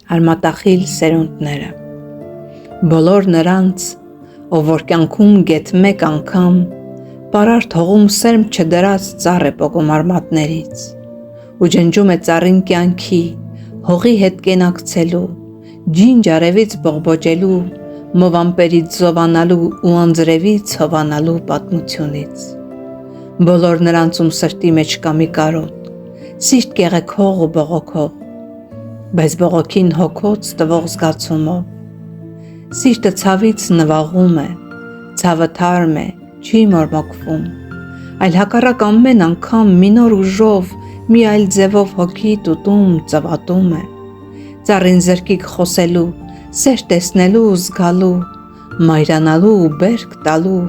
Արմատախիլ սերունդները։ Բոլոր նրանց, ով որ կյանքում գեթ մեկ անգամ պարարտ հողում սերմ չդրած ծառ է պոկում արմատներից ու ջնջում է ծառին կյանքի, հողի հետ կենակցելու, ջինջ արևից բողբոջելու, մովամպերից զովանալու ու անձրևից հովանալու պատմությունից։ Բոլոր նրանց ում սրտի մեջ կա մի կարոտ, սիրտ կեղեքող ու բողոքող, բայց բողոքին հոգոց տվող զգացումով։ Սիրտը ցավից նվաղում է, ցավը թարմ է, չի մորմոքվում, այլ հակառակ ամեն անգամ մի նոր ուժով, մի այլ ձևով հոգի տուտում, ծվատում է, ծառին զրկիկ խոսելու, սեր տեսնելու ու զգալու, մայրանալու ու բերք տալու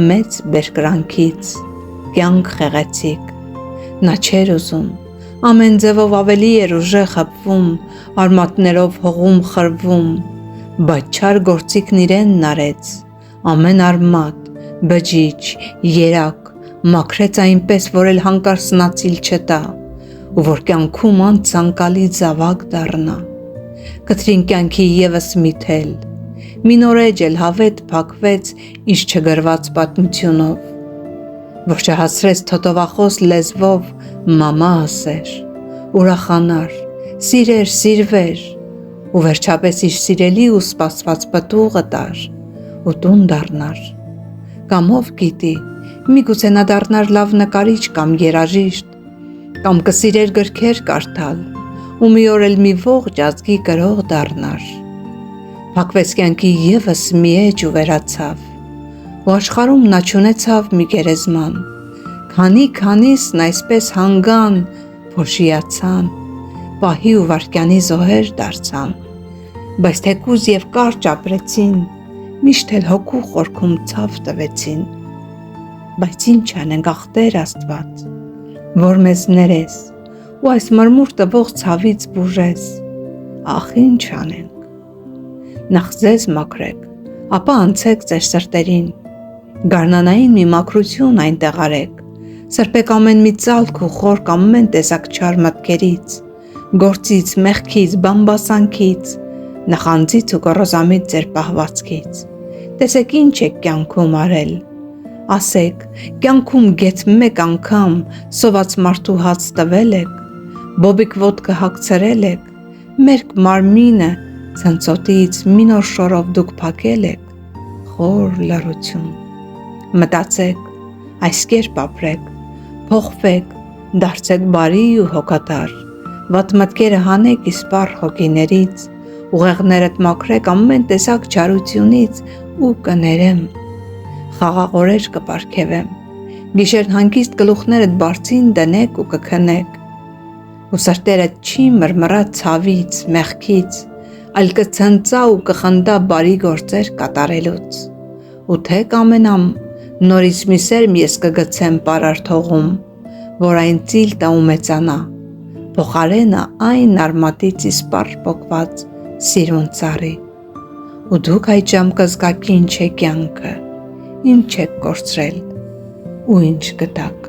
մեծ բերկրանքից, կյանք խեղեցիկ։ Նա չէր ուզում, ամեն ձևով ավելի էր ուժեղ հպվում, արմատներով հողում խրվում, բայց չար գործիքն իրենն արեց, ամեն արմատ, բջիջ, երակ, մաքրեց այնպես, որ էլ հանկարծ սնացիլ չտա, ու որ կյանքում անցանկալի զավակ դառնա։ Կտրին կյանքի ևս մի թել, մի նոր էջ էլ հավետ փակվեց իր չգրված պատմությունով, որ չհասրեց թոթովախոս լեզվով մամա ասեր, ուրախանար, սիրեր, սիրվեր, ու վերջապես իր սիրելի ու սպասված պտուղը տար ու տուն դառնար։ Կամ ով գիտի, միգուցե նա դառնար լավ նկարիչ կամ երաժիշտ, կամ կսիրեր գրքեր կարդալ ու մի օր էլ մի ողջ ազգի կրող դառնար։ Փակվեց կյանքի ևս մի էջ ու վերացավ, ու աշխարհում նա չունեցավ մի գերեզման, քանիսն այսպես հանգան, փոշիացան, պահի ու վայրկյանի զոհեր դարձան, բայց թեկուզ և կարճ ապրեցին, միշտ էլ հոգու խորքում ցավ տվեցին։ Բայց ինչ անենք ախտեր Աստված, որ մեզ ներես ու այս մրմուր տվող ցավից բուժես, ախ ինչ անենք։ Նախ ձեզ մաքրեք, ապա անցեք ձեր սրտերին, գարնանային մի մաքրություն այնտեղ արեք, սրբեք ամեն մի ծալք ու խորք ամեն տեսակ չար մտքերից, գործից, մեղքից, բամբասանքից, նախանձից ու գոռոզամիտ ձեր պահվածքից։ Տեսեք ինչ եք կյանքում արել, ասեք, կյանքում գեթ մեկ անգամ սոված մարդու հաց տվել եք, բոբիկ ոտքը հագցրել եք, մերկ մարմինը ցնցոտից մի նոր շորով դուք փակել եք, խոր լռություն։ Մտածեք, այս կերպ ապրեք, փոխվեք, դարձեք բարի ու հոգատար, վատ մտքերը հանեք իսպառ հոգիներից, ուղեղներդ մաքրեք ամեն տեսակ չարությունից ու կներեմ, խաղաղ կպարգևեմ, գիշերն հանգիստ գլուխներդ բարձին դնեք ու կքնեք, ու սրտերդ չի մրմռա ցավից, մեղքից, այլ կցնծա ու կխնդա բարի գործեր կատարելուց, ու թե կամենամ, նորից մի սերմ ես կգցեմ պարարտ հողում, որ այն ծիլ տա ու մեծանա, փոխարենը այն արմատից իսպառ պոկված սիրուն ծառի, ու դուք այդ ժամ կզգաք ինչ է կյանքը, ինչ եք կորցրել ու ինչ գտաք։